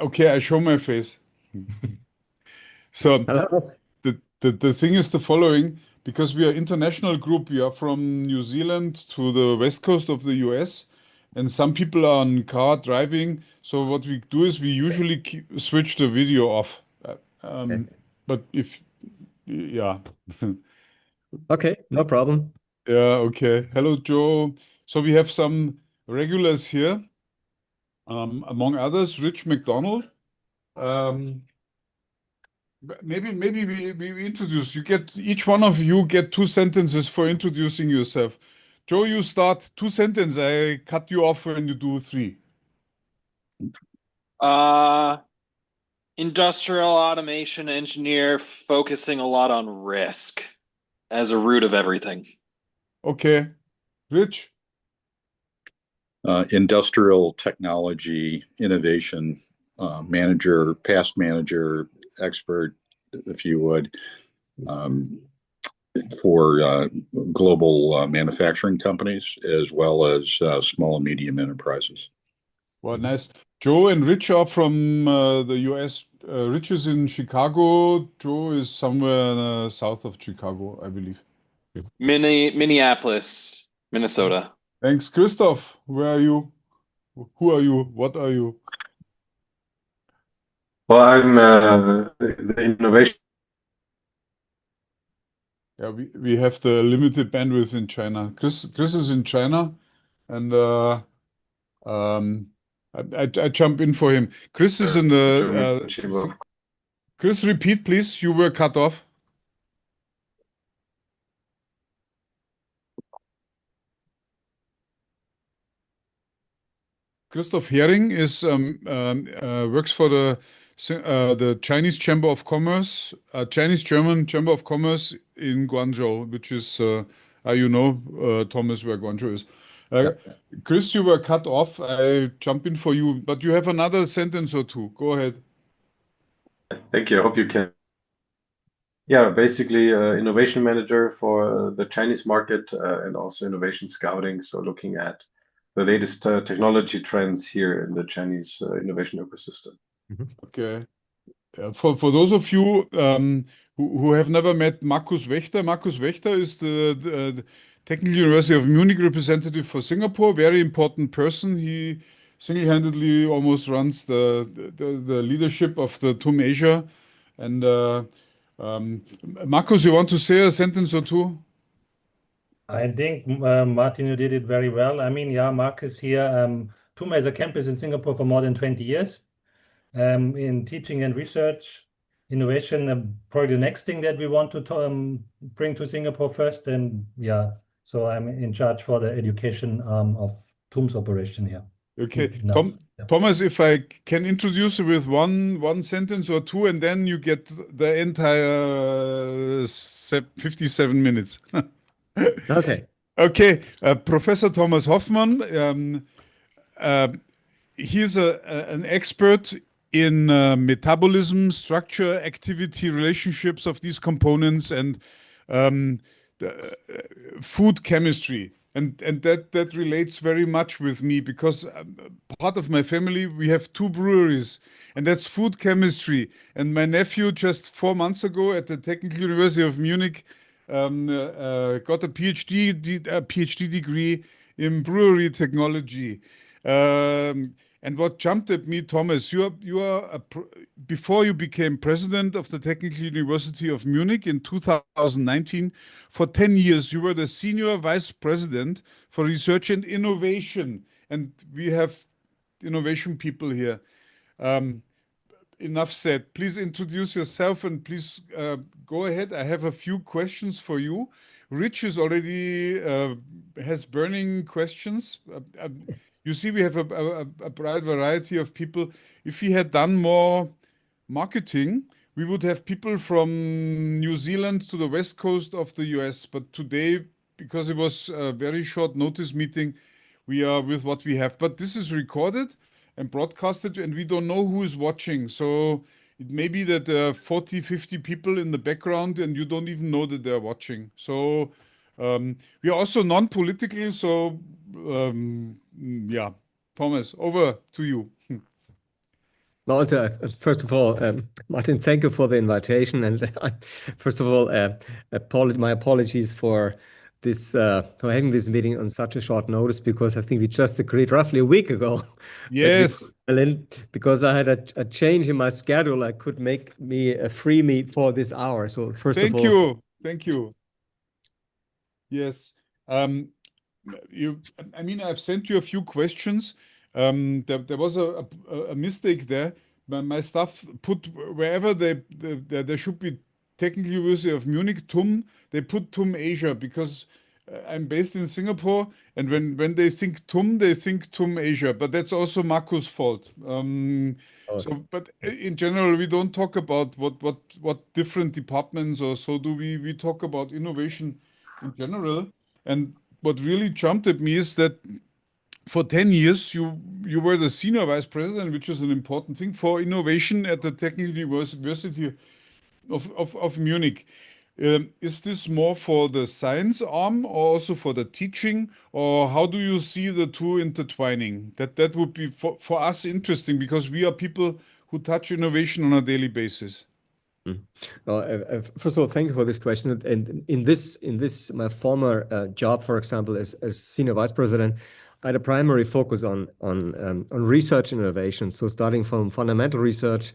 Okay, I show my face. So Hello. the thing is the following, because we are international group, we are from New Zealand to the west coast of the US, and some people are on car driving. So what we do is we usually switch the video off. Okay. But if, yeah. Okay, no problem. Yeah, okay. Hello, Joe. So we have some regulars here, among others, Rich McDonald. Um, maybe we introduce. You get each one of you get 2 sentences for introducing yourself. Joe, you start 2 sentences. I cut you off when you do three. Uh, Industrial automation engineer focusing a lot on risk as a root of everything. Okay. Rich, Industrial technology innovation manager, past manager, expert, if you would, um, for global manufacturing companies as well as small and medium enterprises. well, nice. Joe and Rich are from the US. Rich is in Chicago. Joe is somewhere south of Chicago, I believe. Minneapolis, Minnesota. Thanks, Christoph. Where are you? Who are you? What are you? Well, I'm the innovation. Yeah, we have the limited bandwidth in China. Chris is in China, and um, I jump in for him. Chris is in German the. Chamber of Chris, repeat, please. You were cut off. Christoph Hering is works for the Chinese Chamber of Commerce, Chinese German Chamber of Commerce in Guangzhou, which is Thomas, where Guangzhou is. Uh, Yeah. Chris, you were cut off. I jump in for you, but you have another sentence or two. Go ahead. Thank you. I hope you can. Yeah, basically, innovation manager for the Chinese market and also innovation scouting. So looking at the latest technology trends here in the Chinese innovation ecosystem. Okay. For those of you who have never met Markus Wächter is the Technical University of Munich representative for Singapore. Very important person. He single-handedly almost runs the leadership of the TUM Asia. And Markus, you want to say a sentence or two? I think Martin, you did it very well. I mean, yeah, Marcus here. TUM has a campus in Singapore for more than 20 years in teaching and research, innovation, probably the next thing that we want to bring to Singapore first. And yeah, so I'm in charge for the education of TUM's operation here. Okay, Enough. Yeah. Thomas, if I can introduce you with one sentence or two, and then you get the entire 57 minutes. Okay. Okay, Professor Thomas Hofmann. He's an expert in metabolism, structure, activity, relationships of these components, and um, food chemistry. And that relates very much with me because part of my family, we have two breweries, and that's food chemistry. And my nephew, just 4 months ago at the Technical University of Munich, got a PhD degree in brewery technology. And what jumped at me, Thomas, before you became president of the Technical University of Munich in 2019, for 10 years, you were the senior vice president for research and innovation. And we have innovation people here. Enough said. Please introduce yourself and please go ahead. I have a few questions for you. Rich is already has burning questions. You see, we have a broad variety of people. If we had done more marketing, we would have people from New Zealand to the west coast of the US. But today, because it was a very short notice meeting, we are with what we have. But this is recorded and broadcasted, and we don't know who is watching. So it may be that there are 40, 50 people in the background, and you don't even know that they're watching. So we are also non-political. So yeah, Thomas, over to you. Well, also, first of all, Martin, thank you for the invitation. And first of all, my apologies for this for having this meeting on such a short notice, because I think we just agreed roughly a week ago that we Yes. could fill in, because I had a change in my schedule. I could make me free me for this hour. So first of Thank all, you. Thank you. Yes. I mean, I've sent you a few questions. There was a mistake there. My staff put wherever there should be Technical University of Munich, TUM, they put TUM Asia because I'm based in Singapore, and when they think TUM, they think TUM Asia. But that's also Marco's fault. But in general, we don't talk about what different departments or so do we. We talk about innovation in general. And what really jumped at me is that for 10 years you were the senior vice president, which is an important thing for innovation at the Technical University of Munich. Is this more for the science arm or also for the teaching, or how do you see the two intertwining? That would be for us interesting because we are people who touch innovation on a daily basis. First of all, thank you for this question. And in this my former job, for example, as senior vice president, I had a primary focus on research and innovation. So starting from fundamental research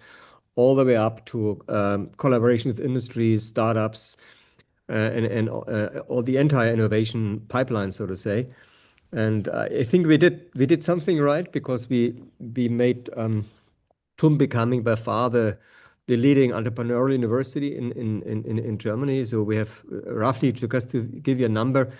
all the way up to collaboration with industry, startups, and all the entire innovation pipeline, so to say. And I think we did something right, because we made TUM becoming by far the leading entrepreneurial university in Germany. So we have roughly, just to give you a number,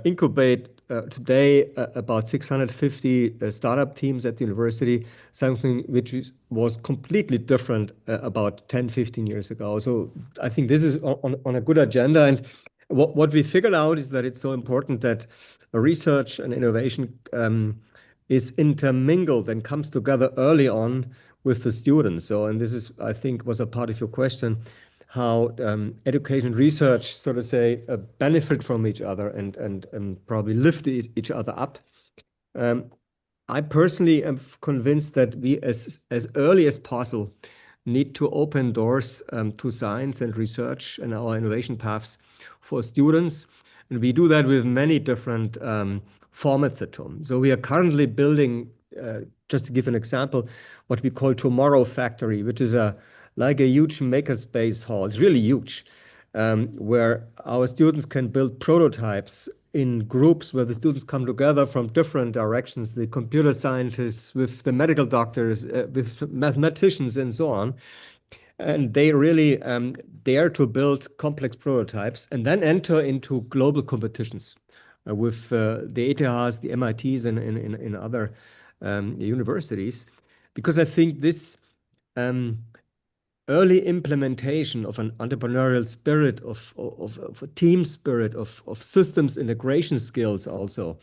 incubate today about 650 startup teams at the university, something which was completely different about 10, 15 years ago. So I think this is on a good agenda. And what we figured out is that it's so important that research and innovation is intermingled and comes together early on with the students. So, and this is, I think, was a part of your question, how education and research, so to say, benefit from each other and probably lift each other up. I personally am convinced that we, as early as possible, need to open doors to science and research and our innovation paths for students. And we do that with many different formats at TUM. So we are currently building, just to give an example, what we call Tomorrow Factory, which is like a huge makerspace hall. It's really huge, where our students can build prototypes in groups where the students come together from different directions, the computer scientists with the medical doctors, with mathematicians and so on. And they really dare to build complex prototypes and then enter into global competitions with the ETHs, the MITs, and in other universities. Because I think this early implementation of an entrepreneurial spirit, of a team spirit, of systems integration skills also,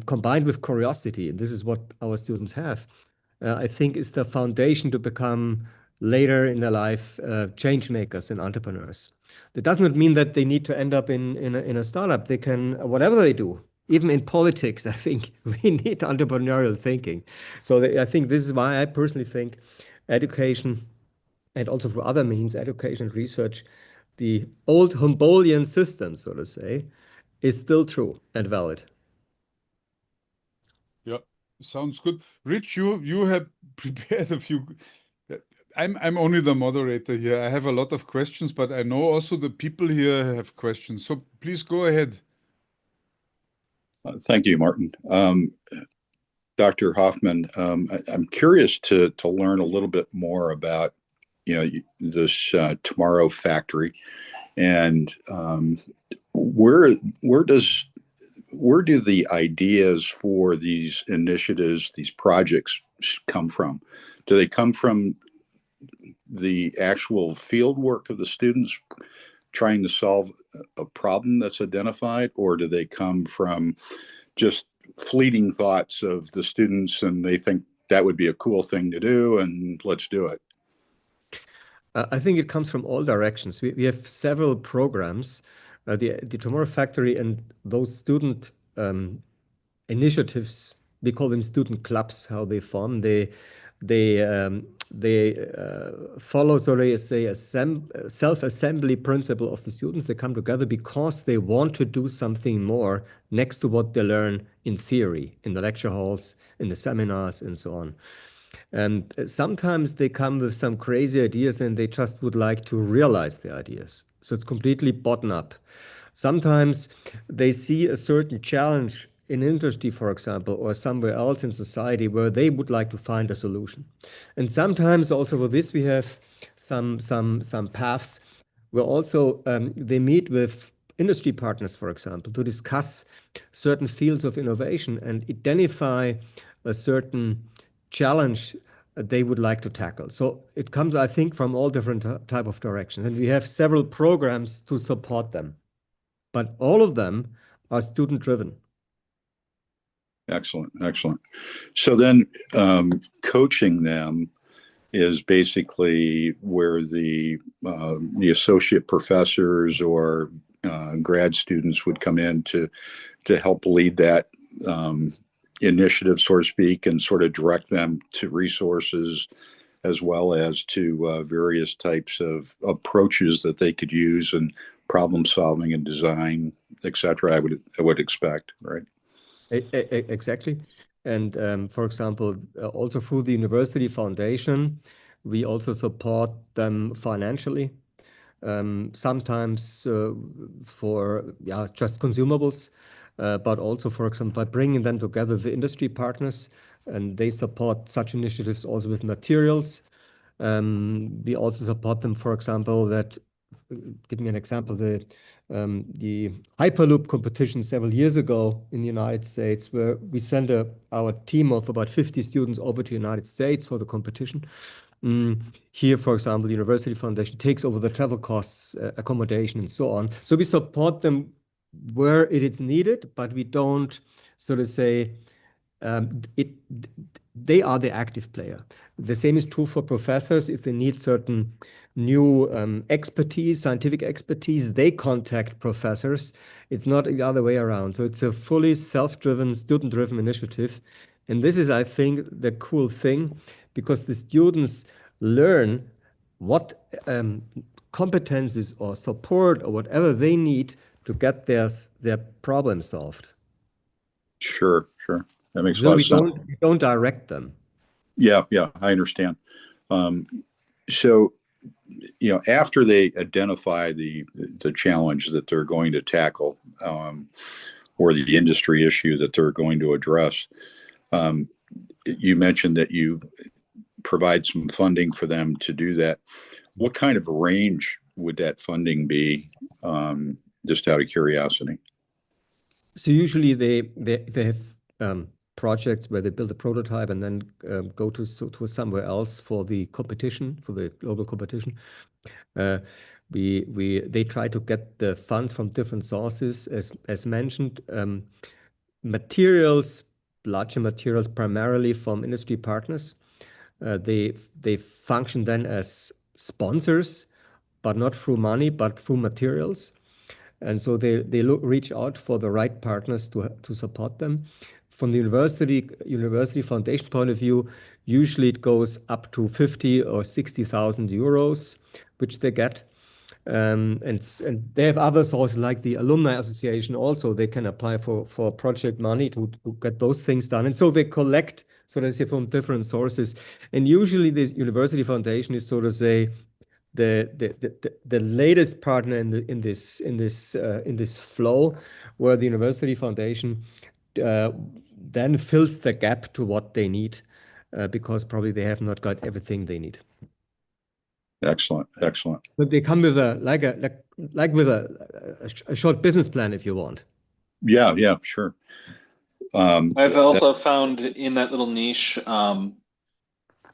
combined with curiosity, and this is what our students have, I think is the foundation to become later in their life change makers and entrepreneurs. That does not mean that they need to end up in a startup. They can, whatever they do, even in politics, I think we need entrepreneurial thinking. So I think this is why I personally think education, and also for other means, education and research, the old Humboldtian system, so to say, is still true and valid. Yeah, sounds good. Rich, you have prepared a few. I'm only the moderator here. I have a lot of questions, but I know also the people here have questions. So please go ahead. Thank you, Martin. Dr. Hofmann, I'm curious to learn a little bit more about this Tomorrow Factory, and where do the ideas for these initiatives, these projects, come from? Do they come from the actual field work of the students trying to solve a problem that's identified, or do they come from just fleeting thoughts of the students and they think that would be a cool thing to do and let's do it? I think it comes from all directions. We have several programs, the Tomorrow Factory, and those student initiatives, we call them student clubs, how they form. They follow, so they say, a self-assembly principle of the students. They come together because they want to do something more next to what they learn in theory, in the lecture halls, in the seminars, and so on. And sometimes they come with some crazy ideas and they just would like to realize the ideas. So it's completely bottom up. Sometimes they see a certain challenge in industry, for example, or somewhere else in society where they would like to find a solution. And sometimes also for this, we have some paths where also they meet with industry partners, for example, to discuss certain fields of innovation and identify a certain challenge they would like to tackle. So it comes, I think, from all different type of directions. And we have several programs to support them. But all of them are student-driven. Excellent, excellent. So then coaching them is basically where the associate professors or grad students would come in to help lead that initiative, so to speak, and sort of direct them to resources as well as to various types of approaches that they could use and problem solving and design, etc. I would expect, right? Exactly. And for example, also through the University Foundation, we also support them financially. Sometimes for just consumables, but also, for example, by bringing them together with the industry partners, and they support such initiatives also with materials. We also support them, for example, give me an example, the Hyperloop competition several years ago in the United States, where we sent our team of about 50 students over to the United States for the competition. Here, for example, the University Foundation takes over the travel costs, accommodation, and so on. So we support them where it is needed, but we don't sort of say they are the active player. The same is true for professors. If they need certain new expertise, scientific expertise, they contact professors. It's not the other way around. So it's a fully self-driven, student-driven initiative. And this is, I think, the cool thing, because the students learn what competencies or support or whatever they need to get their problem solved. Sure. That makes a lot of sense. We don't direct them. Yeah, I understand. So, after they identify the challenge that they're going to tackle, or the industry issue that they're going to address, you mentioned that you provide some funding for them to do that. What kind of range would that funding be, just out of curiosity? So usually they have projects where they build a prototype and then go to somewhere else for the competition, for the global competition. They try to get the funds from different sources, as mentioned. Larger materials, primarily from industry partners. They function then as sponsors, but not through money, but through materials. And so they reach out for the right partners to support them. From the University Foundation point of view, usually it goes up to 50 or 60,000 euros, which they get. And they have other sources like the Alumni Association also. They can apply for project money to get those things done. And so they collect, so to say, from different sources. And usually the University Foundation is, so to say, the latest partner in this flow, where the University Foundation then fills the gap to what they need, because probably they have not got everything they need. Excellent. But they come with a short business plan, if you want. Yeah, sure. I've also found in that little niche, the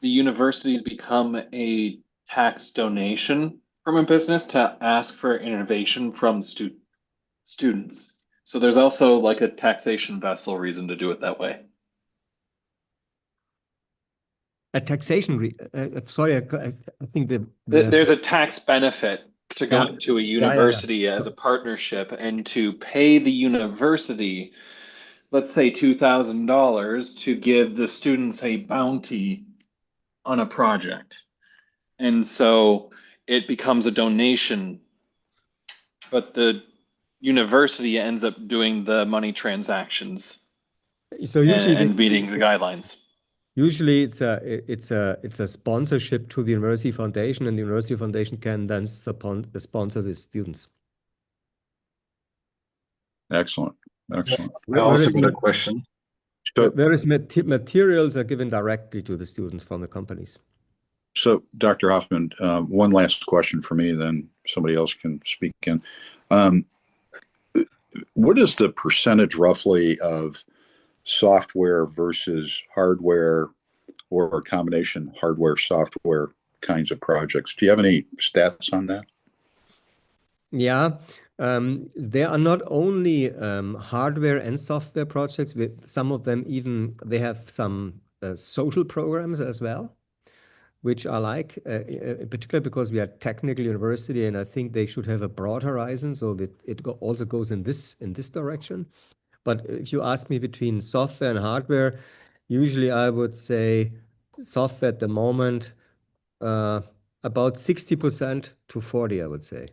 universities become a tax donation from a business to ask for innovation from students. So there's also like a taxation vessel reason to do it that way. A taxation, sorry, I think there's a tax benefit to going to a university as a partnership, and to pay the university, let's say $2,000, to give the students a bounty on a project. And so it becomes a donation, but the university ends up doing the money transactions So usually and meeting the guidelines. Usually it's a sponsorship to the University Foundation, and the University Foundation can then sponsor the students. Excellent. Excellent. I also got a question. So, Whereas materials are given directly to the students from the companies. so Dr. Hofmann, one last question for me, then somebody else can speak in. What is the percentage roughly of software versus hardware, or a combination hardware, software kinds of projects? Do you have any stats on that? Yeah, there are not only hardware and software projects. Some of them even, they have some social programs as well, which I like, in particular because we are a technical university, and I think they should have a broad horizon, so that it also goes in this direction. But if you ask me between software and hardware, usually I would say software at the moment, about 60% to 40, I would say.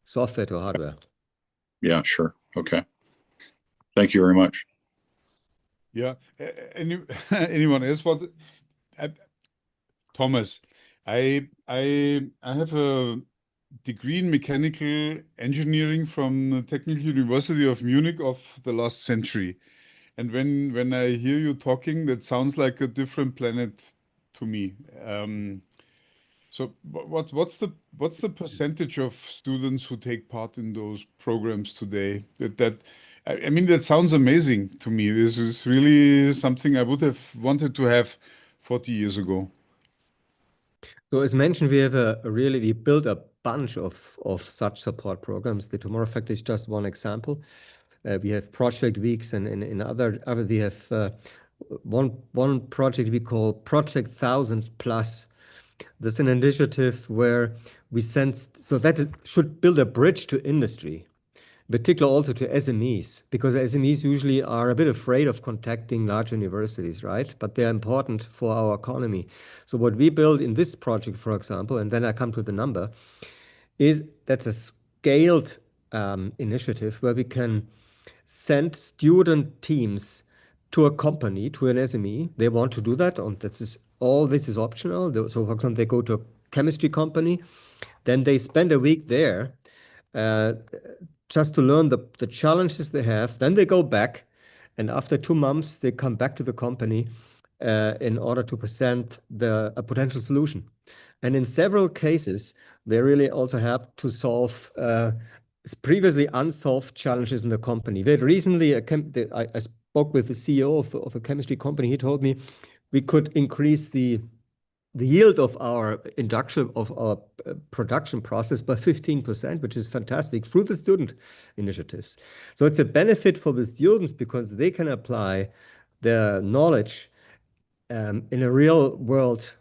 Software to hardware. Yeah, sure. Okay. Thank you very much. Yeah. Anyone else? Thomas, I have a degree in mechanical engineering from the Technical University of Munich of the last century. And when I hear you talking, that sounds like a different planet to me. So what's the percentage of students who take part in those programs today? I mean, that sounds amazing to me. This is really something I would have wanted to have 40 years ago. So as mentioned, we built a bunch of such support programs. The Tomorrow Factory is just one example. We have project weeks, and in other we have one project we call Project 1000 Plus. That's an initiative where we should build a bridge to industry, particularly also to SMEs, because SMEs usually are a bit afraid of contacting large universities, right? But they're important for our economy. So what we build in this project, for example, and then I come to the number, is that's a scaled initiative where we can send student teams to a company, to an SME. They want to do that, and all this is optional. So, for example, they go to a chemistry company, then they spend a week there just to learn the challenges they have. Then they go back, and after 2 months, they come back to the company in order to present a potential solution. And in several cases, they really also have to solve previously unsolved challenges in the company. We had recently, I spoke with the CEO of a chemistry company. He told me we could increase the yield of our production process by 15%, which is fantastic, through the student initiatives. So it's a benefit for the students because they can apply their knowledge in a real world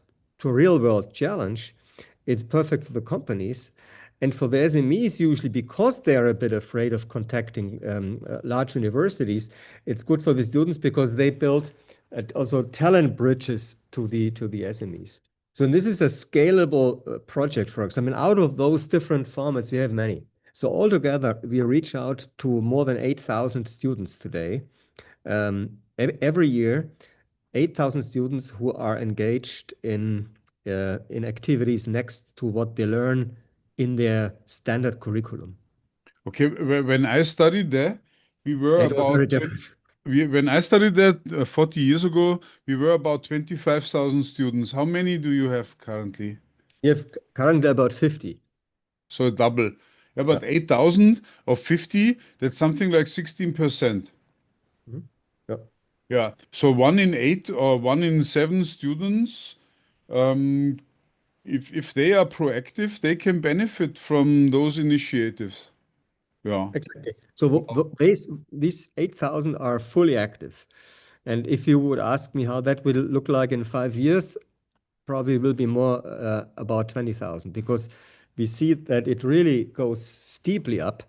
challenge. It's perfect for the companies. And for the SMEs, usually because they're a bit afraid of contacting large universities, it's good for the students because they build also talent bridges to the SMEs. So this is a scalable project for us. I mean, out of those different formats, we have many. So altogether, we reach out to more than 8,000 students today. Every year, 8,000 students who are engaged in activities next to what they learn in their standard curriculum. Okay, when I studied there, we were It was about very different. when I studied there 40 years ago, we were about 25,000 students. How many do you have currently? We have currently about 50. So double. Yeah, but 8,000 of 50, that's something like 16%. Yeah. Yeah. So 1 in 8 or 1 in 7 students, if they are proactive, they can benefit from those initiatives. Yeah. Exactly. So these 8,000 are fully active. And if you would ask me how that will look like in 5 years, probably will be more about 20,000, because we see that it really goes steeply up.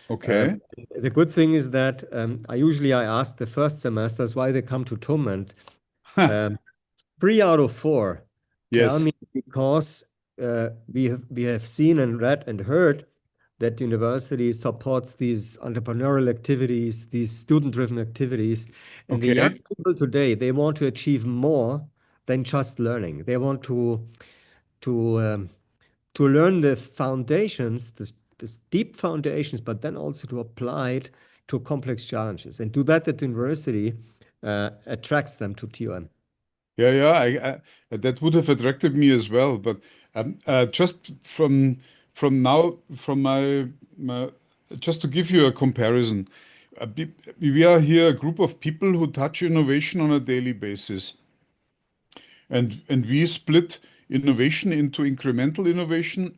Okay. The good thing is that I ask the first semesters why they come to TUM, and 3 out of 4 tell Yes. me because we have seen and read and heard that the university supports these entrepreneurial activities, these student-driven activities. And the young Okay. people today, they want to achieve more than just learning. They want to learn the foundations, this deep foundations, but then also to apply it to complex challenges. And do that at the university attracts them to TUM. Yeah, that would have attracted me as well. But just from now, from my just to give you a comparison, we are here a group of people who touch innovation on a daily basis, and we split innovation into incremental innovation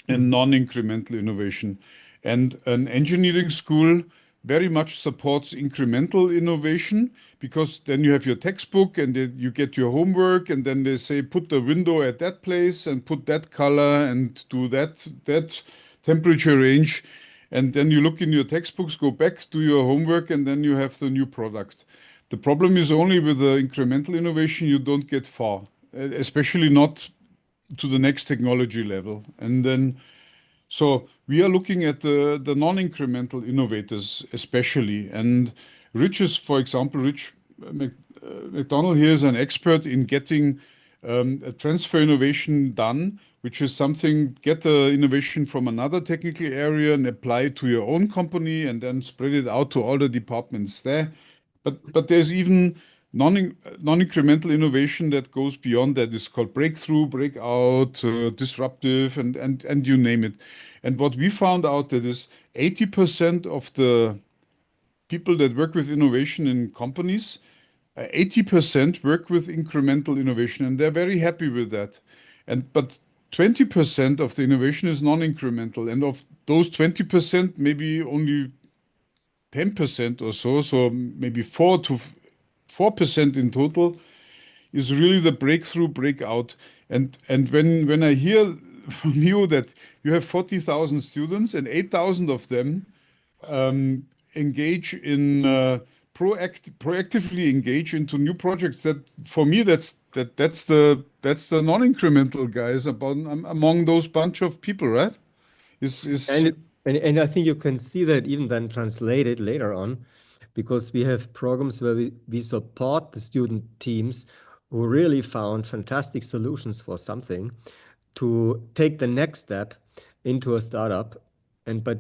and non-incremental innovation. And an engineering school very much supports incremental innovation because then you have your textbook and you get your homework, and then they say put the window at that place and put that color and do that temperature range. And then you look in your textbooks, go back, do your homework, and then you have the new product. The problem is only with the incremental innovation, you don't get far, especially not to the next technology level. And then, so we are looking at the non-incremental innovators especially. And Rich is, for example, Rich McDonald here is an expert in getting a transfer innovation done, which is something, get the innovation from another technical area and apply it to your own company and then spread it out to all the departments there. But there's even non-incremental innovation that goes beyond that. It's called breakthrough, breakout, disruptive, and you name it. And what we found out that is 80% of the people that work with innovation in companies, 80% work with incremental innovation, and they're very happy with that. But 20% of the innovation is non-incremental, and of those 20%, maybe only 10% or so maybe 4% in total is really the breakthrough, breakout. And when I hear from you that you have 40,000 students and 8,000 of them engage in proactively engage into new projects, that for me that's the non-incremental guys among those bunch of people, right? And I think you can see that even then translated later on, because we have programs where we support the student teams who really found fantastic solutions for something to take the next step into a startup. And by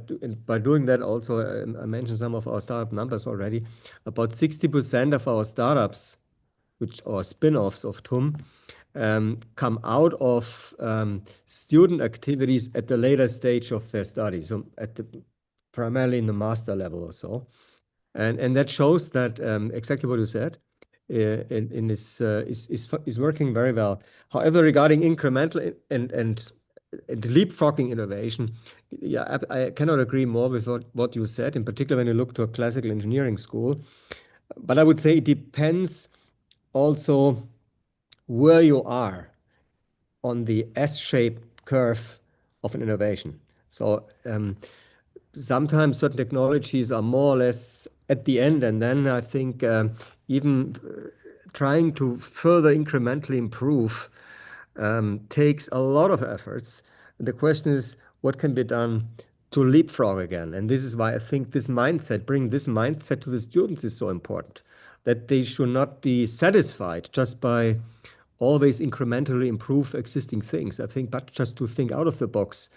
doing that also, I mentioned some of our startup numbers already, about 60% of our startups, which are spin-offs of TUM, come out of student activities at the later stage of their study, so primarily in the master level or so. And that shows that exactly what you said, and is working very well. However, regarding incremental and leapfrogging innovation, yeah, I cannot agree more with what you said, in particular when you look to a classical engineering school. But I would say it depends also where you are on the S-shaped curve of an innovation. So sometimes certain technologies are more or less at the end, and then I think even trying to further incrementally improve takes a lot of efforts. The question is, what can be done to leapfrog again? And this is why I think this mindset, bring this mindset to the students is so important, that they should not be satisfied just by always incrementally improve existing things. I think, but just to think out of the box,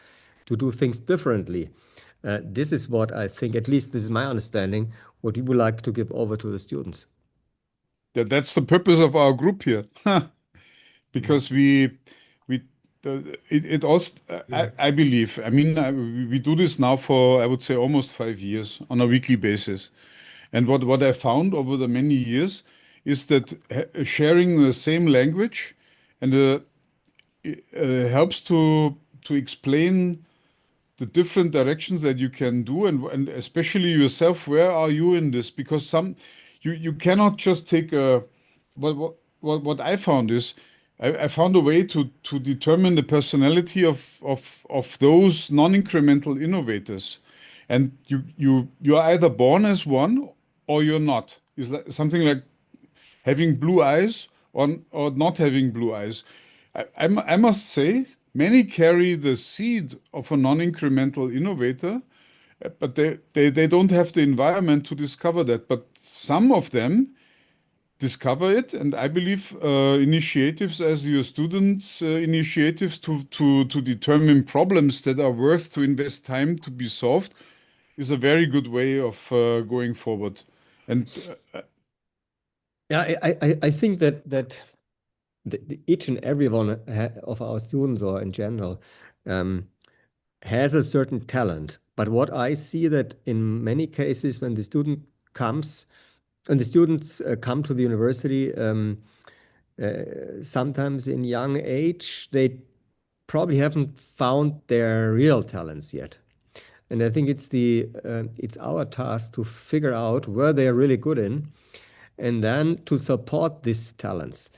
to do things differently. This is what I think, at least this is my understanding, what we would like to give over to the students. That's the purpose of our group here, because it also, I believe, I mean, we do this now for, I would say, almost 5 years on a weekly basis. And what I found over the many years is that sharing the same language and helps to explain the different directions that you can do, and especially yourself, where are you in this? Because you cannot just take what I found is I found a way to determine the personality of those non-incremental innovators, and you're either born as one or you're not. Is that something like having blue eyes or not having blue eyes. I must say, many carry the seed of a non-incremental innovator, but they don't have the environment to discover that. But some of them discover it, and I believe initiatives as your students' initiatives to determine problems that are worth to invest time to be solved is a very good way of going forward. And Yeah, I think that each and every one of our students, or in general, has a certain talent. But what I see that in many cases, when the students come to the university, sometimes in young age, they probably haven't found their real talents yet. And I think it's our task to figure out where they are really good in, and then to support these talents.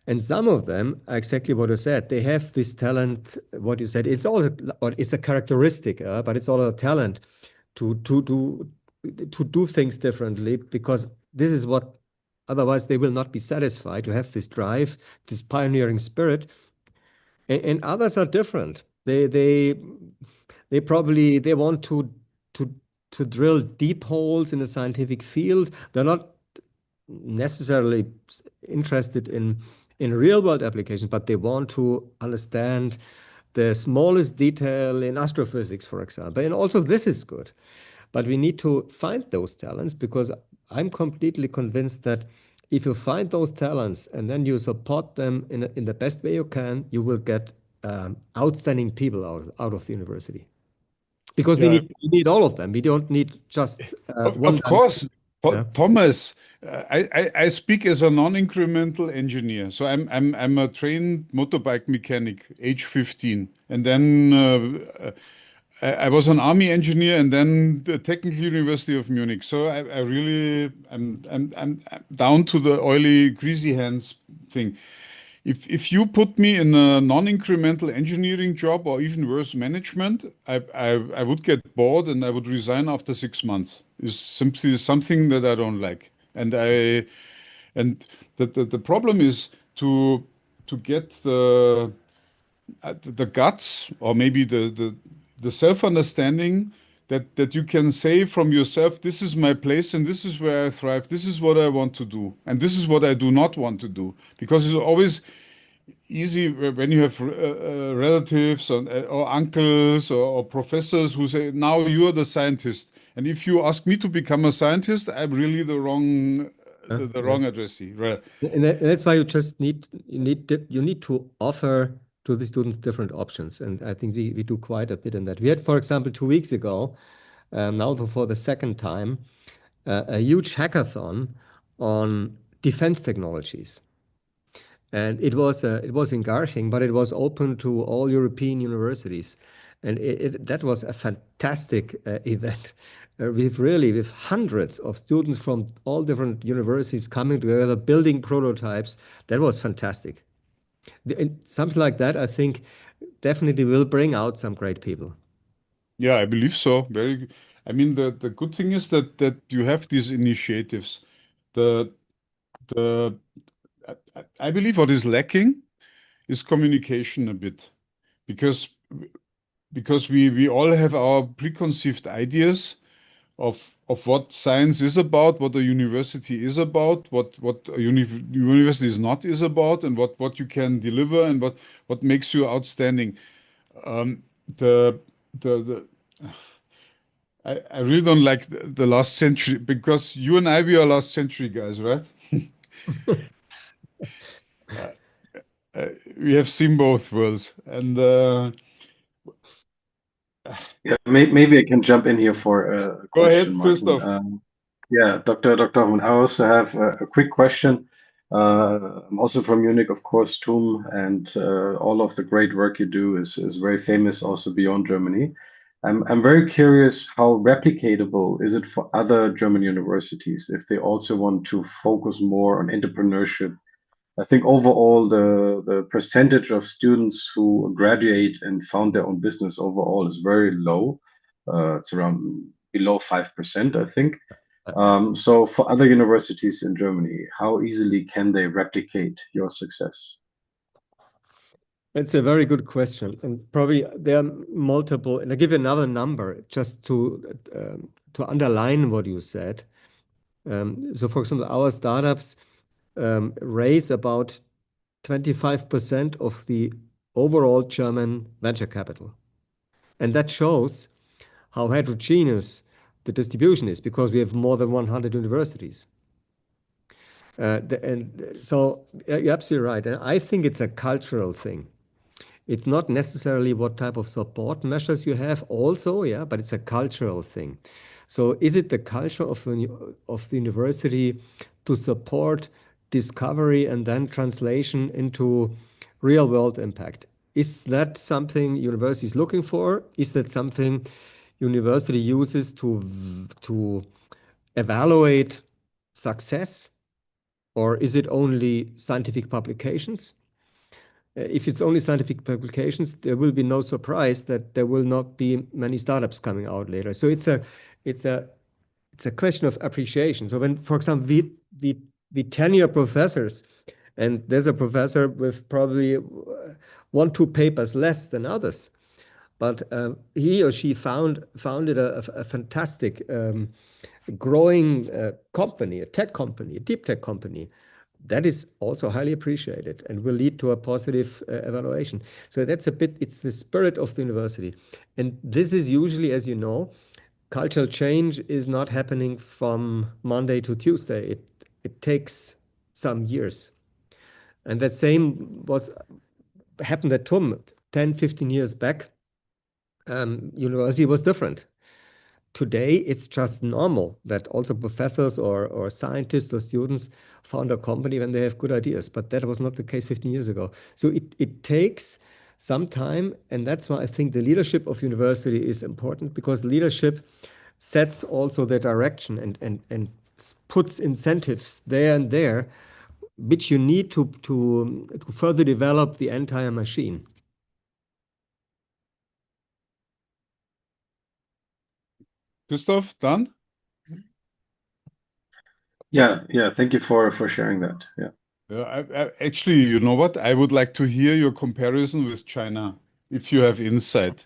And some of them are exactly what you said. They have this talent, what you said. It's a characteristic, but it's all a talent to do things differently, because this is what, otherwise they will not be satisfied to have this drive, this pioneering spirit. And others are different. They probably want to drill deep holes in the scientific field. They're not necessarily interested in real world applications, but they want to understand the smallest detail in astrophysics, for example. And also this is good. But we need to find those talents, because I'm completely convinced that if you find those talents and then you support them in the best way you can, you will get outstanding people out of the university. Because we need all of them. We don't need just one. Of course. Yeah. Thomas, I speak as a non-incremental engineer. So I'm a trained motorbike mechanic, age 15, and then I was an army engineer, and then the Technical University of Munich. So I'm down to the oily, greasy hands thing. If you put me in a non-incremental engineering job, or even worse, management, I would get bored and I would resign after 6 months. It's simply something that I don't like. And the problem is to get the guts, or maybe the self-understanding that you can say from yourself, this is my place and this is where I thrive. This is what I want to do. And this is what I do not want to do. Because it's always easy when you have relatives or uncles or professors who say, now you're the scientist. And if you ask me to become a scientist, I'm really the wrong addressee. Right. And that's why you need to offer to the students different options. And I think we do quite a bit in that. We had, for example, 2 weeks ago, now for the second time, a huge hackathon on defense technologies. And it was in Garching, but it was open to all European universities. And that was a fantastic event. With hundreds of students from all different universities coming together, building prototypes. That was fantastic. Something like that, I think, definitely will bring out some great people. Yeah, I believe so. I mean, the good thing is that you have these initiatives. I believe what is lacking is communication a bit, because we all have our preconceived ideas of what science is about, what a university is about, what a university is not is about, and what you can deliver, and what makes you outstanding. I really don't like the last century, because you and we are last century guys, right? We have seen both worlds, and yeah, maybe I can jump in here for a go ahead, question, Christoph. Martin. Yeah, Dr. Hofmann, I also have a quick question. I'm also from Munich, of course, TUM, and all of the great work you do is very famous also beyond Germany. I'm very curious, how replicatable is it for other German universities if they also want to focus more on entrepreneurship? I think overall the percentage of students who graduate and found their own business overall is very low. It's around below 5%, I think. So for other universities in Germany, how easily can they replicate your success? It's a very good question, and probably there are multiple. And I'll give you another number just to underline what you said. So, for example, our startups raise about 25% of the overall German venture capital, and that shows how heterogeneous the distribution is because we have more than 100 universities. And so you're absolutely right. And I think it's a cultural thing. It's not necessarily what type of support measures you have also, yeah, but it's a cultural thing. So is it the culture of the university to support discovery and then translation into real world impact? Is that something university is looking for? Is that something university uses to evaluate success? Or is it only scientific publications? If it's only scientific publications, there will be no surprise that there will not be many startups coming out later. So it's a question of appreciation. So when, for example, we tenure professors, and there's a professor with probably 1-2 papers less than others, but he or she founded a fantastic growing company, a tech company, a deep tech company. That is also highly appreciated and will lead to a positive evaluation. So that's a bit, it's the spirit of the university. And this is usually, as you know, cultural change is not happening from Monday to Tuesday. It takes some years. And that same happened at TUM 10, 15 years back. University was different. Today, it's just normal that also professors or scientists or students found a company when they have good ideas. But that was not the case 15 years ago. So it takes some time. And that's why I think the leadership of university is important, because leadership sets also the direction and puts incentives there and there, which you need to further develop the entire machine. Christoph, done? Yeah. Thank you for sharing that. Yeah. Actually, you know what? I would like to hear your comparison with China, if you have insight,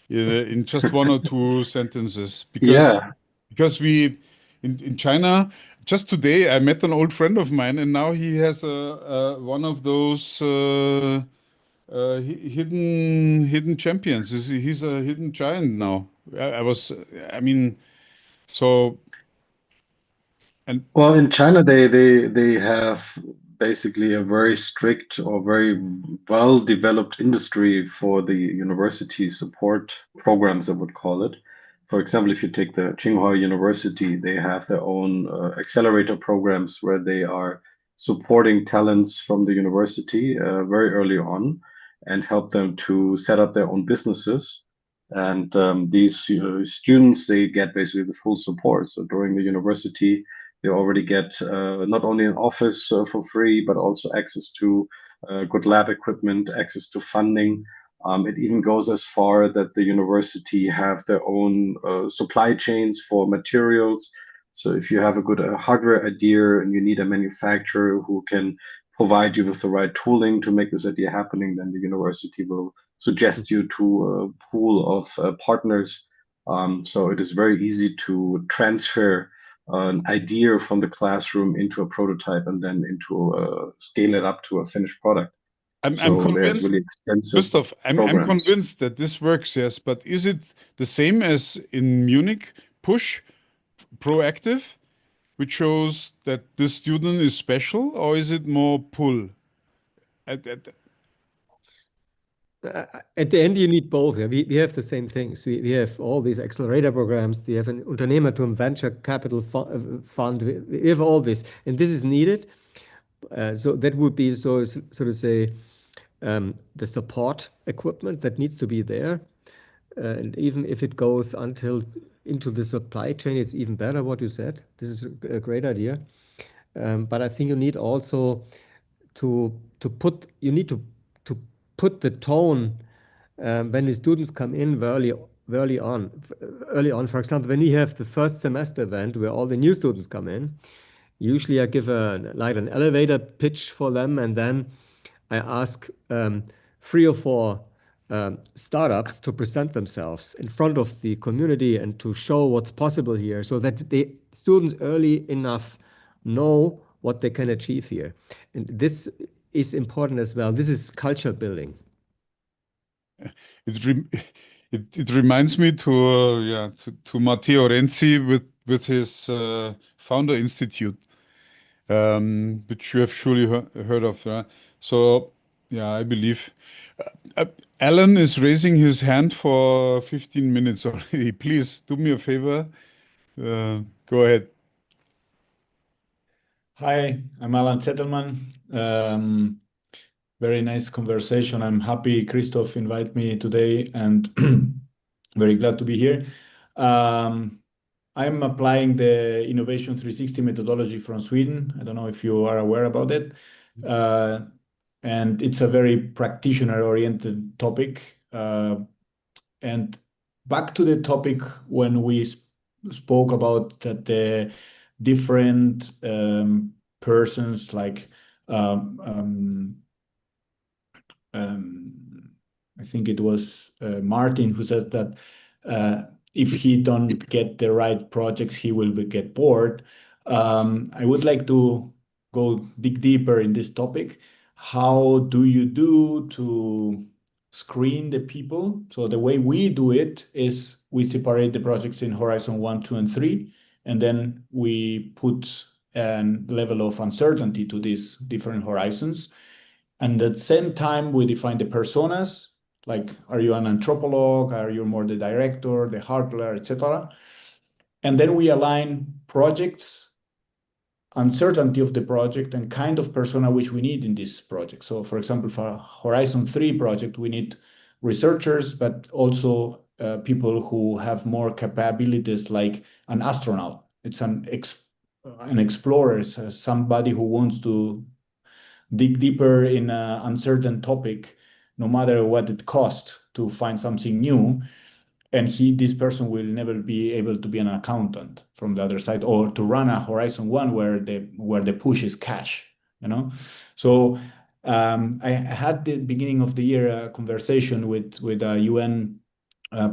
in just 1 or 2 sentences. Because we in China, just today I met an old friend of mine, and now he has one of those hidden champions. He's a hidden giant now. I mean, so. And Well, in China, they have basically a very strict or very well developed industry for the university support programs, I would call it. For example, if you take the Tsinghua University, they have their own accelerator programs where they are supporting talents from the university very early on and help them to set up their own businesses. And these students, they get basically the full support. So during the university, they already get not only an office for free, but also access to good lab equipment, access to funding. It even goes as far that the university have their own supply chains for materials. So if you have a good hardware idea and you need a manufacturer who can provide you with the right tooling to make this idea happening, then the university will suggest you to a pool of partners. So it is very easy to transfer an idea from the classroom into a prototype and then into scale it up to a finished product. I'm So there's convinced, really extensive Christoph, I'm programs. convinced that this works, yes, but is it the same as in Munich, push, proactive, which shows that this student is special, or is it more pull? At the end, you need both. Yeah? We have the same things. We have all these accelerator programs. We have an Unternehmertum venture capital fund. We have all this, and this is needed. So that would be so to say the support equipment that needs to be there. And even if it goes into the supply chain, it's even better what you said. This is a great idea. But I think you need also to put the tone when the students come in very early on. For example, when you have the first semester event where all the new students come in, usually I give an elevator pitch for them, and then I ask 3 or 4 startups to present themselves in front of the community and to show what's possible here, so that the students early enough know what they can achieve here. And this is important as well. This is culture building. It reminds me to Matteo Renzi with his Founder Institute, which you have surely heard of. So yeah, I believe Alan is raising his hand for 15 minutes already. Please do me a favor. Go ahead. Hi, I'm Alan Zettelmann. Very nice conversation. I'm happy Christoph invited me today and very glad to be here. I'm applying the Innovation 360 methodology from Sweden. I don't know if you are aware about it. And it's a very practitioner-oriented topic. And back to the topic when we spoke about that the different persons like I think it was Martin who says that if he don't get the right projects, he will get bored. I would like to dig deeper in this topic. How do you do to screen the people? So the way we do it is we separate the projects in Horizon 1, 2, and 3, and then we put a level of uncertainty to these different horizons. And at the same time, we define the personas, like, are you an anthropologist? Are you more the director, the hardware, etc.? And then we align projects, uncertainty of the project, and kind of persona which we need in this project. So for example, for Horizon 3 project, we need researchers, but also people who have more capabilities like an astronaut. It's an explorer, somebody who wants to dig deeper in an uncertain topic, no matter what it costs to find something new. And this person will never be able to be an accountant from the other side, or to run a Horizon 1 where the push is cash, So I had the beginning of the year a conversation with a UN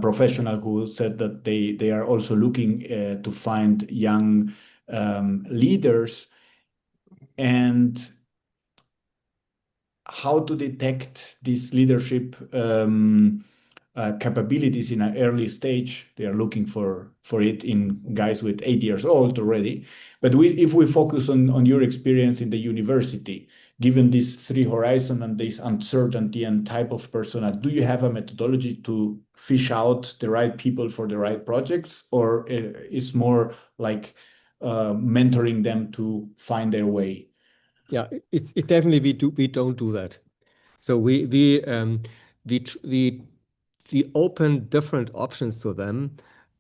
professional who said that they are also looking to find young leaders, and how to detect this leadership capabilities in an early stage. They are looking for it in guys with 8 years old already. But if we focus on your experience in the university, given these 3 horizons and this uncertainty and type of persona, do you have a methodology to fish out the right people for the right projects, or it's more like mentoring them to find their way? Yeah, it definitely we don't do that. So we open different options to them.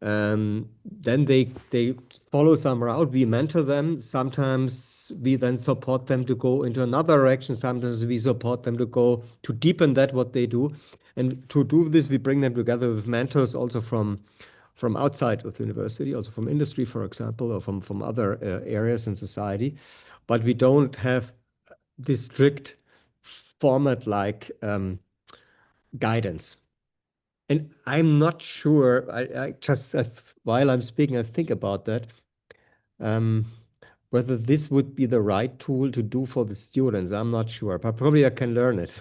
Then they follow some route. We mentor them. Sometimes we then support them to go into another direction. Sometimes we support them to go to deepen that what they do. And to do this, we bring them together with mentors also from outside of the university, also from industry, for example, or from other areas in society. But we don't have this strict format like guidance. And I'm not sure, I just, while I'm speaking, I think about that, whether this would be the right tool to do for the students. I'm not sure, but probably I can learn it.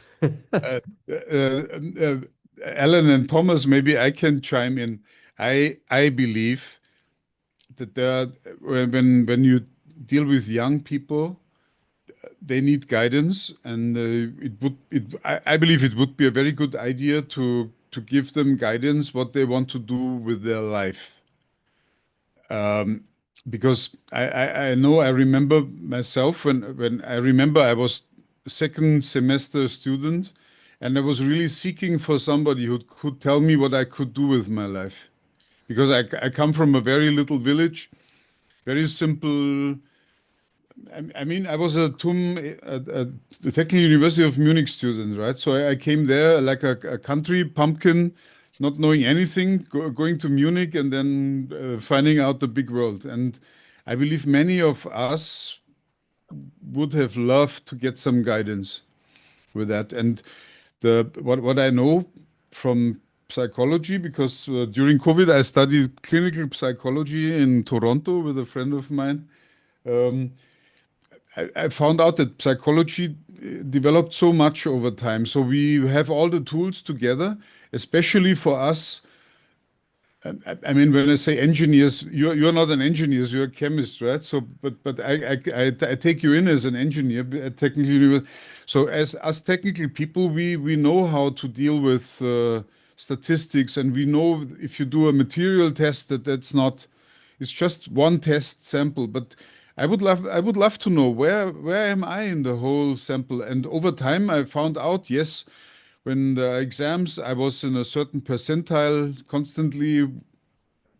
Alan and Thomas, maybe I can chime in. I believe that when you deal with young people, they need guidance, and I believe it would be a very good idea to give them guidance what they want to do with their life. Because I know, I remember myself when I was second semester student, and I was really seeking for somebody who could tell me what I could do with my life. Because I come from a very little village, very simple. I mean, I was a TUM, the Technical University of Munich student, right? So I came there like a country pumpkin, not knowing anything, going to Munich and then finding out the big world. And I believe many of us would have loved to get some guidance with that. And what I know from psychology, because during COVID I studied clinical psychology in Toronto with a friend of mine. I found out that psychology developed so much over time. So we have all the tools together, especially for us. I mean, when I say engineers, you're not an engineer, you're a chemist, right? So, but I take you in as an engineer at technical university. So as us technical people, we know how to deal with statistics, and we know if you do a material test that's not, it's just one test sample. But I would love to know where am I in the whole sample? And over time, I found out, yes, when the exams, I was in a certain percentile constantly,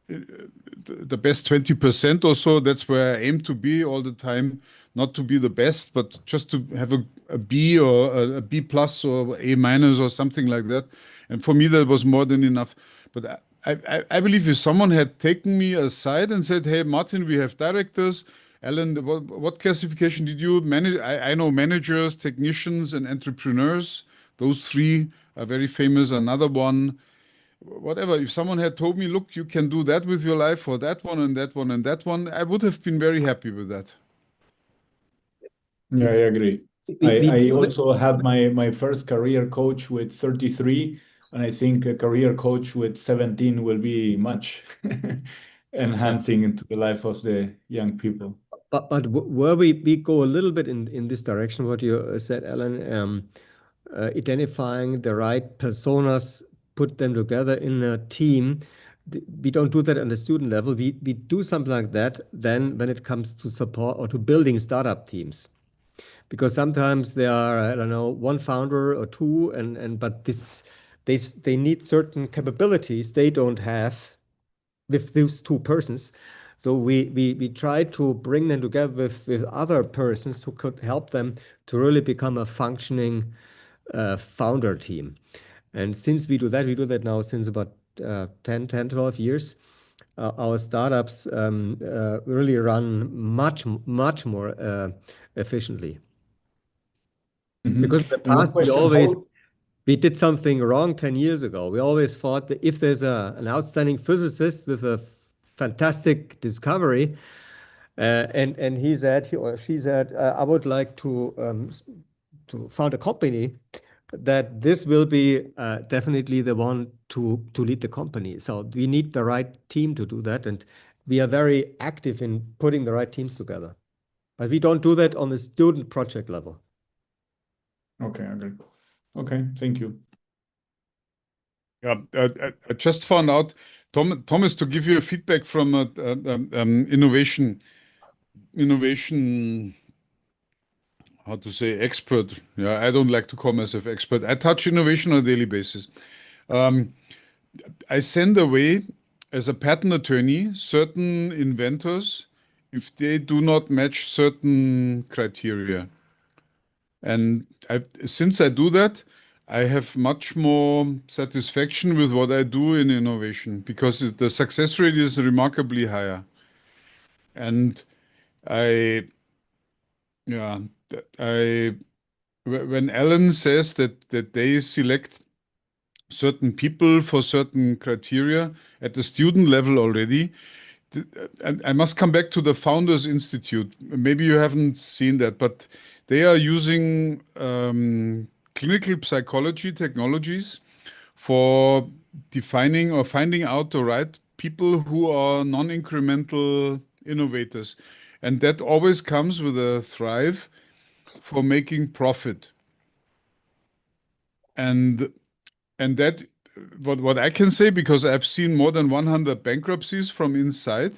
the best 20% or so. That's where I aim to be all the time, not to be the best, but just to have a B or a B plus or A minus or something like that. And for me, that was more than enough. But I believe if someone had taken me aside and said, hey, Martin, we have directors. Alan, what classification did you manage? I know managers, technicians, and entrepreneurs. Those three are very famous. Another one, whatever. If someone had told me, look, you can do that with your life for that one and that one and that one, I would have been very happy with that. Yeah, I agree. I also have my first career coach with 33, and I think a career coach with 17 will be much enhancing into the life of the young people. But where we go a little bit in this direction, what you said, Alan, identifying the right personas, put them together in a team. We don't do that on the student level. We do something like that then when it comes to support or to building startup teams. Because sometimes there are, I don't know, one founder or two, but they need certain capabilities they don't have with those two persons. So we try to bring them together with other persons who could help them to really become a functioning founder team. And since we do that now since about 10, 12 years, our startups really run much more efficiently. Because in the past, we did something wrong 10 years ago. We always thought that if there's an outstanding physicist with a fantastic discovery, and he or she said, I would like to found a company, that this will be definitely the one to lead the company. So we need the right team to do that, and we are very active in putting the right teams together. But we don't do that on the student project level. Okay, I agree. Okay, thank you. Yeah, I just found out, Thomas, to give you a feedback from innovation, how to say, expert. Yeah, I don't like to call myself expert. I touch innovation on a daily basis. I send away as a patent attorney certain inventors if they do not match certain criteria. And since I do that, I have much more satisfaction with what I do in innovation because the success rate is remarkably higher. And when Alan says that they select certain people for certain criteria at the student level already, I must come back to the Founders Institute. Maybe you haven't seen that, but they are using clinical psychology technologies for defining or finding out the right people who are non-incremental innovators. And that always comes with a thrive for making profit. And that what I can say, because I've seen more than 100 bankruptcies from inside,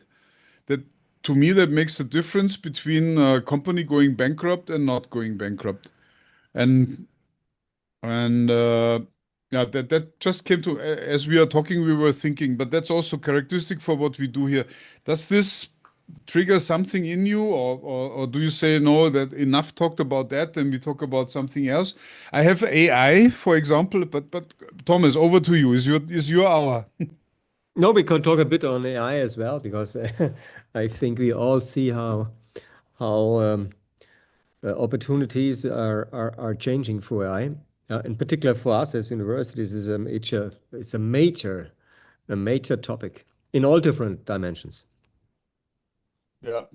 that to me that makes a difference between a company going bankrupt and not going bankrupt. And yeah, that just came to, as we are talking, we were thinking, but that's also characteristic for what we do here. Does this trigger something in you, or do you say, no, that enough talked about that and we talk about something else? I have AI, for example, but Thomas, over to you. Is your hour? No, we can talk a bit on AI as well, because I think we all see how opportunities are changing through AI. In particular for us as universities, it's a major topic in all different dimensions. Yeah,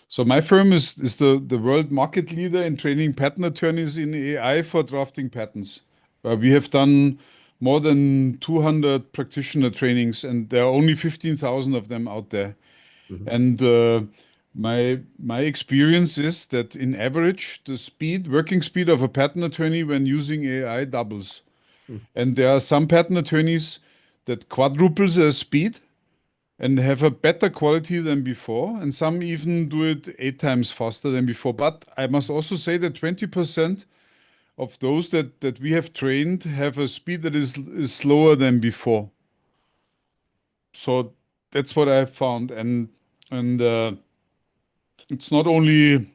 so my firm is the world market leader in training patent attorneys in AI for drafting patents. We have done more than 200 practitioner trainings, and there are only 15,000 of them out there. And my experience is that in average, the working speed of a patent attorney when using AI doubles. And there are some patent attorneys that quadruples their speed and have a better quality than before, and some even do it 8 times faster than before. But I must also say that 20% of those that we have trained have a speed that is slower than before. So that's what I have found, and it's not only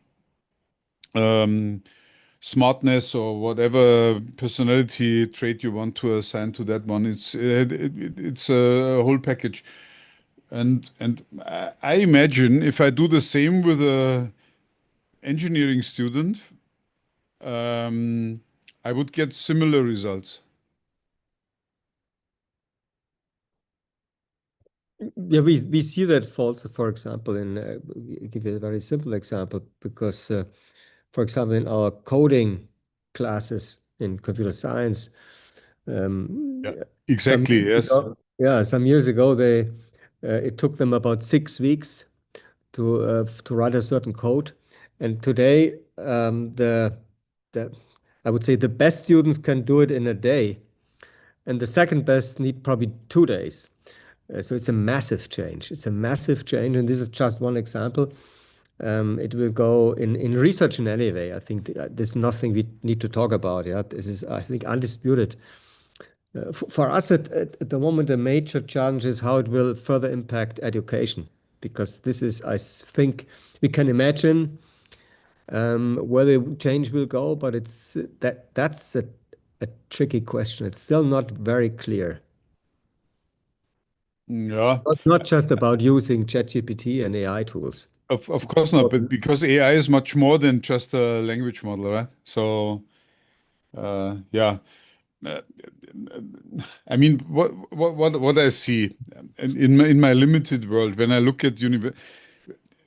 smartness or whatever personality trait you want to assign to that one. It's a whole package. And I imagine if I do the same with a engineering student, I would get similar results. Yeah, we see that also, for example, give you a very simple example, because, for example, in our coding classes in computer science, Yeah, exactly, yes. Some years ago, it took them about 6 weeks to write a certain code, and today, I would say the best students can do it in a day, and the second best need probably 2 days. So it's a massive change. It's a massive change, and this is just one example. It will go in research in any way. I think there's nothing we need to talk about. Yeah, this is, I think, undisputed. For us at the moment, a major challenge is how it will further impact education, because this is, I think, we can imagine where the change will go, but that's a tricky question. It's still not very clear. Yeah. It's not just about using ChatGPT and AI tools. Of course not, but because AI is much more than just a language model, right? So, yeah. I mean, what I see in my limited world when I look at you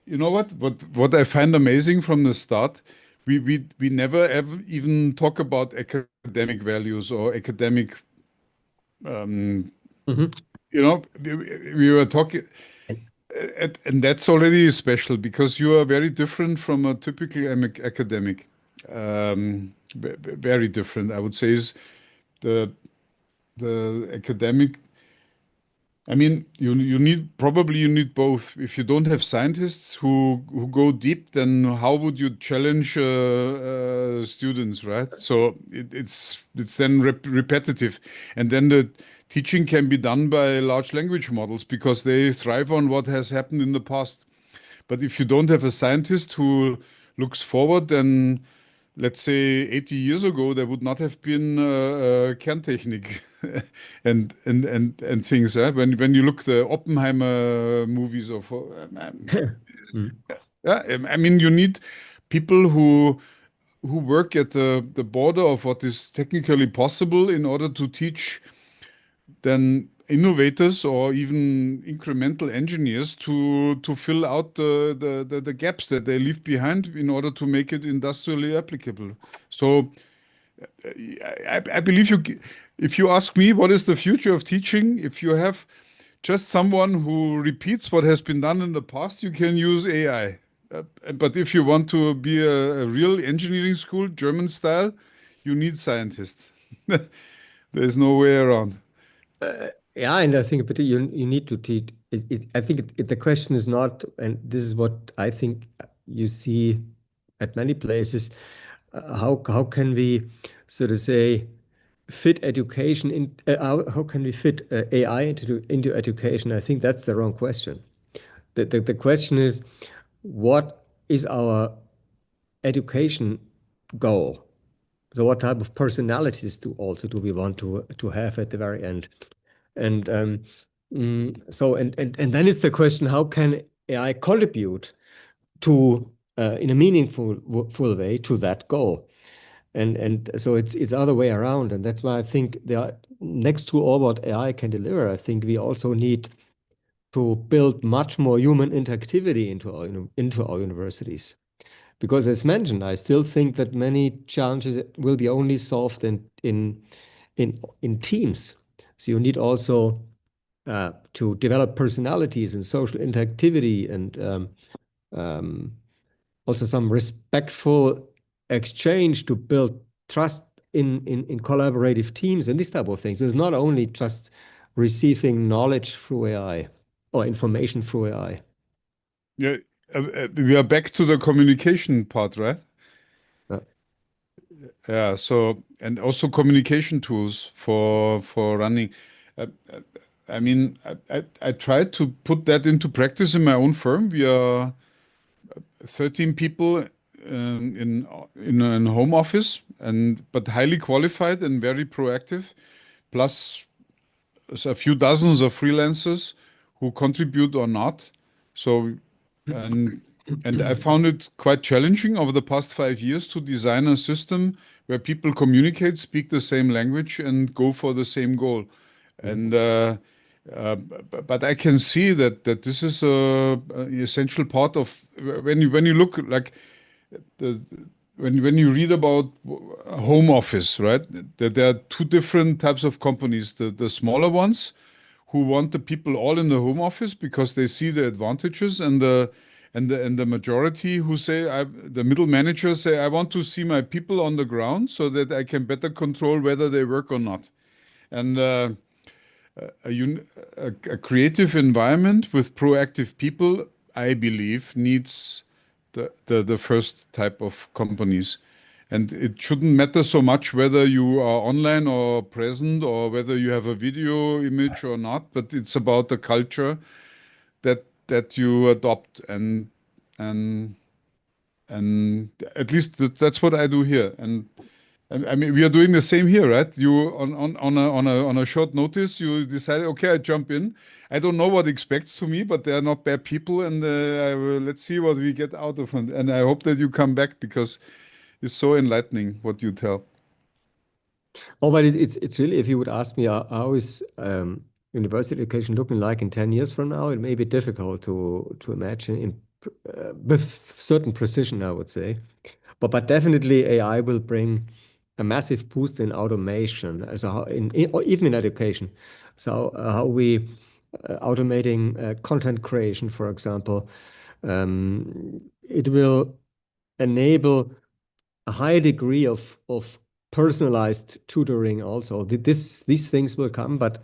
know what I find amazing from the start, we never ever even talk about academic values or academic. You know, we were talking. And that's already special because you are very different from a typical academic. Very different, I would say, is the academic. I mean, you need both. If you don't have scientists who go deep, then how would you challenge students, right? So it's then repetitive, and then the teaching can be done by large language models because they thrive on what has happened in the past. But if you don't have a scientist who looks forward, then let's say 80 years ago, there would not have been Kerntechnik and things. When you look the Oppenheimer movies of, yeah, I mean, you need people who work at the border of what is technically possible in order to teach then innovators or even incremental engineers to fill out the gaps that they leave behind in order to make it industrially applicable. So I believe if you ask me what is the future of teaching, if you have just someone who repeats what has been done in the past, you can use AI. But if you want to be a real engineering school, German style, you need scientists. There's no way around. Yeah, and I think you need to teach. I think the question is not, and this is what I think you see at many places. How can we, so to say, fit education in? How can we fit AI into education? I think that's the wrong question. The question is, what is our education goal? So what type of personalities do we want to have at the very end? And then it's the question, how can AI contribute to in a meaningful full way to that goal? And so it's other way around, and that's why I think next to all what AI can deliver, I think we also need to build much more human interactivity into our universities. Because as mentioned, I still think that many challenges will be only solved in teams. So you need also to develop personalities and social interactivity and also some respectful exchange to build trust in collaborative teams and these type of things. So it's not only just receiving knowledge through AI or information through AI. Yeah, we are back to the communication part, right? Yeah. So, and also communication tools for running. I mean, I tried to put that into practice in my own firm. We are 13 people in a home office, but highly qualified and very proactive, plus a few dozens of freelancers who contribute or not. So, and I found it quite challenging over the past 5 years to design a system where people communicate, speak the same language, and go for the same goal. And but I can see that this is an essential part of when you look like when you read about home office, right? There are two different types of companies. The smaller ones who want the people all in the home office because they see the advantages, and the majority who say the middle managers say I want to see my people on the ground so that I can better control whether they work or not. And a creative environment with proactive people, I believe, needs the first type of companies. And it shouldn't matter so much whether you are online or present or whether you have a video image or not, but it's about the culture that you adopt, and at least that's what I do here. And I mean, we are doing the same here, right? You on a short notice, you decided, okay, I jump in. I don't know what expects to me, but they are not bad people, and let's see what we get out of it. And I hope that you come back because it's so enlightening what you tell. Oh, but it's really, if you would ask me, how is university education looking like in 10 years from now, it may be difficult to imagine with certain precision, I would say. But definitely AI will bring a massive boost in automation, or even in education. So how we automating content creation, for example, it will enable a high degree of personalized tutoring also. These things will come, but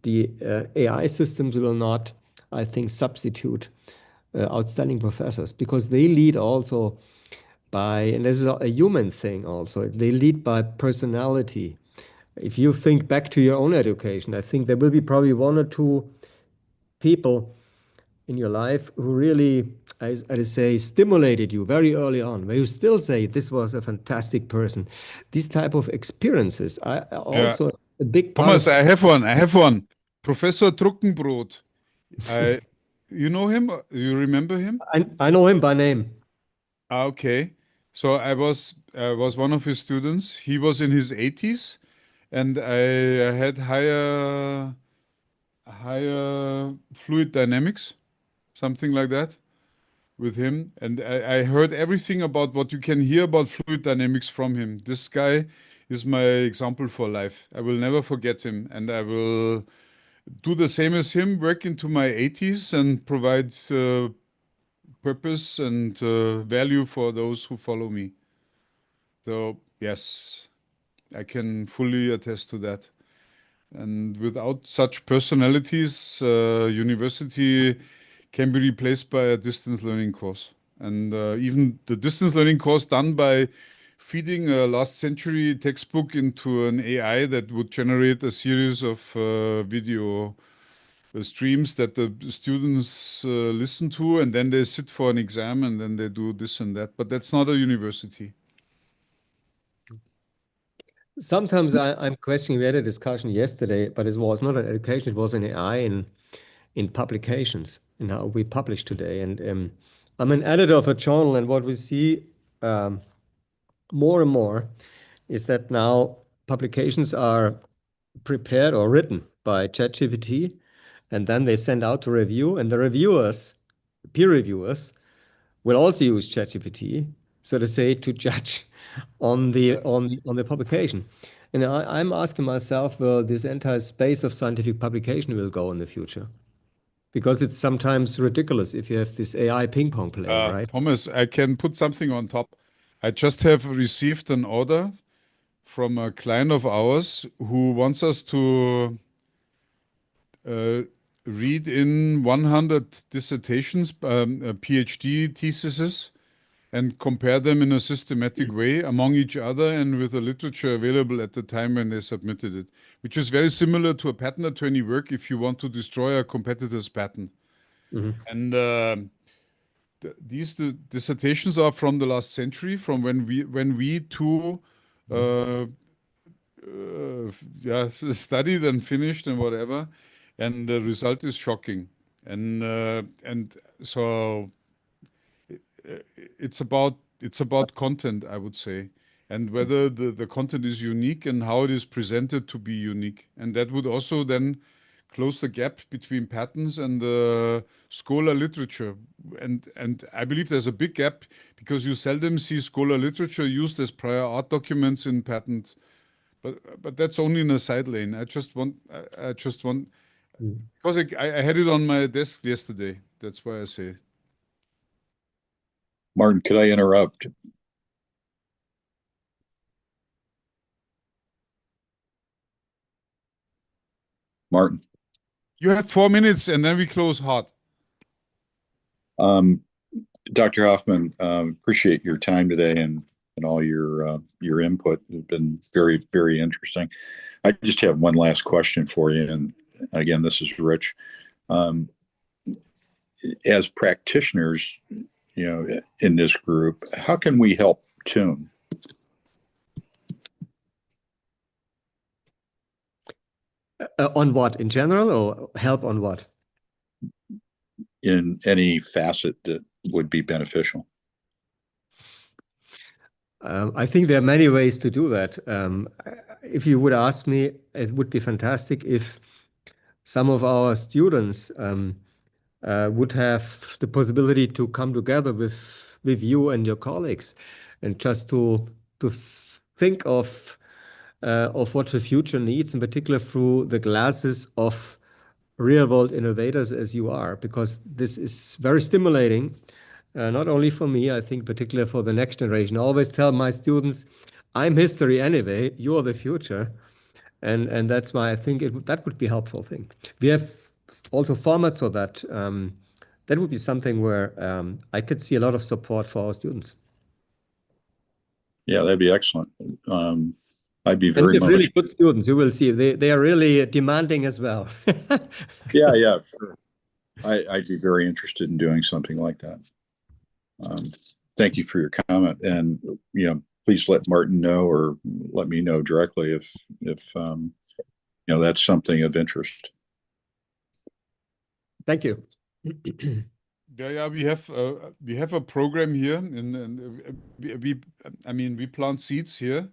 the AI systems will not, I think, substitute outstanding professors, because they lead also by, and this is a human thing also, they lead by personality. If you think back to your own education, I think there will be probably one or two people in your life who really, I say, stimulated you very early on, where you still say, this was a fantastic person. These type of experiences are also a big part Thomas, of. I have one. Professor Truckenbrot. You know him? You remember him? I know him by name. Okay. So I was one of his students. He was in his 80s, and I had higher fluid dynamics, something like that, with him. And I heard everything about what you can hear about fluid dynamics from him. This guy is my example for life. I will never forget him, and I will do the same as him, work into my 80s and provide purpose and value for those who follow me. So, yes, I can fully attest to that. And without such personalities, university can be replaced by a distance learning course. And even the distance learning course done by feeding a last century textbook into an AI that would generate a series of video streams that the students listen to, and then they sit for an exam, and then they do this and that. But that's not a university. Sometimes I'm questioning, we had a discussion yesterday, but it was not an education, it was an AI in publications, in how we publish today. And I'm an editor of a journal, and what we see more and more is that now publications are prepared or written by ChatGPT, and then they send out to review, and the reviewers, peer reviewers, will also use ChatGPT, so to say, to judge on the publication. And I'm asking myself, where this entire space of scientific publication will go in the future, because it's sometimes ridiculous if you have this AI ping pong playing, right? Thomas, I can put something on top. I just have received an order from a client of ours who wants us to read in 100 dissertations, PhD theses, and compare them in a systematic way among each other and with the literature available at the time when they submitted it, which is very similar to a patent attorney work if you want to destroy a competitor's patent. And these dissertations are from the last century, from when we two studied and finished and whatever, and the result is shocking. And so it's about content, I would say, and whether the content is unique and how it is presented to be unique, and that would also then close the gap between patents and scholar literature. And I believe there's a big gap because you seldom see scholar literature used as prior art documents in patents. But that's only in a side lane. I just want because I had it on my desk yesterday. That's why I say it. Martin, could I interrupt? Martin. You have 4 minutes and then we close hot. Dr. Hofmann, appreciate your time today and all your input. It's been very, very interesting. I just have one last question for you. And again, this is Rich. As practitioners, in this group, how can we help TUM? On what, in general, or help on what? In any facet that would be beneficial. I think there are many ways to do that. If you would ask me, it would be fantastic if some of our students would have the possibility to come together with you and your colleagues, and just to think of what the future needs, in particular through the glasses of real-world innovators as you are, because this is very stimulating, not only for me, I think particularly for the next generation. I always tell my students, I'm history anyway, you're the future. And that's why I think that would be a helpful thing. We have also formats for that. That would be something where I could see a lot of support for our students. Yeah, that'd be excellent. I'd be very much really good students. You will see they are really demanding as well. Yeah, sure. I'd be very interested in doing something like that. Thank you for your comment, and please let Martin know or let me know directly if that's something of interest. Thank you. Yeah, we have a program here, and we plant seeds here.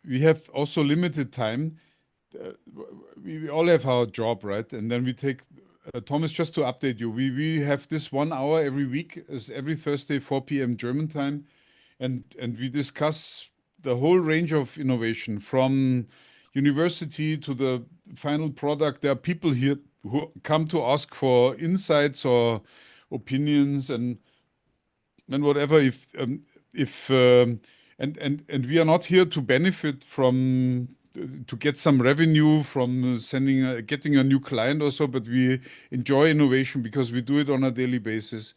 We have also limited time. We all have our job, right? And then we take Thomas, just to update you, we have this 1 hour every week, as every Thursday, 4 p.m. German time, and we discuss the whole range of innovation from university to the final product. There are people here who come to ask for insights or opinions and whatever. And we are not here to benefit from to get some revenue from getting a new client or so, but we enjoy innovation because we do it on a daily basis.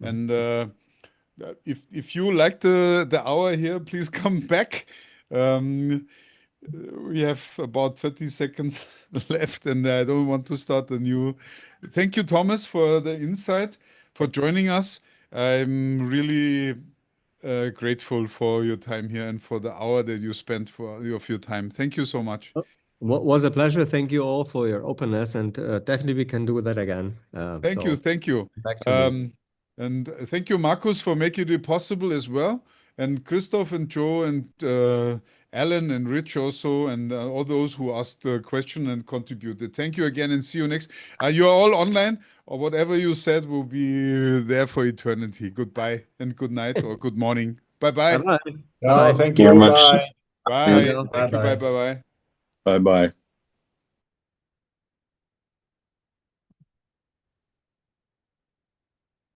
And if you like the hour here, please come back. We have about 30 seconds left, and I don't want to start a new. Thank you, Thomas, for the insight, for joining us. I'm really grateful for your time here and for the hour that you spent of your time. Thank you so much. Was a pleasure. Thank you all for your openness, and definitely we can do that again. Thank you. Thank you. Back to me. And thank you, Markus, for making it possible as well. And Christoph and Joe and Alan and Rich also, and all those who asked the question and contributed. Thank you again, and see you next. You're all online, or whatever you said will be there for eternity. Goodbye and good night or good morning. Bye-bye. Bye-bye. Oh, thank you Very very much. much. Bye. you. Thank you. Bye-bye. Bye bye.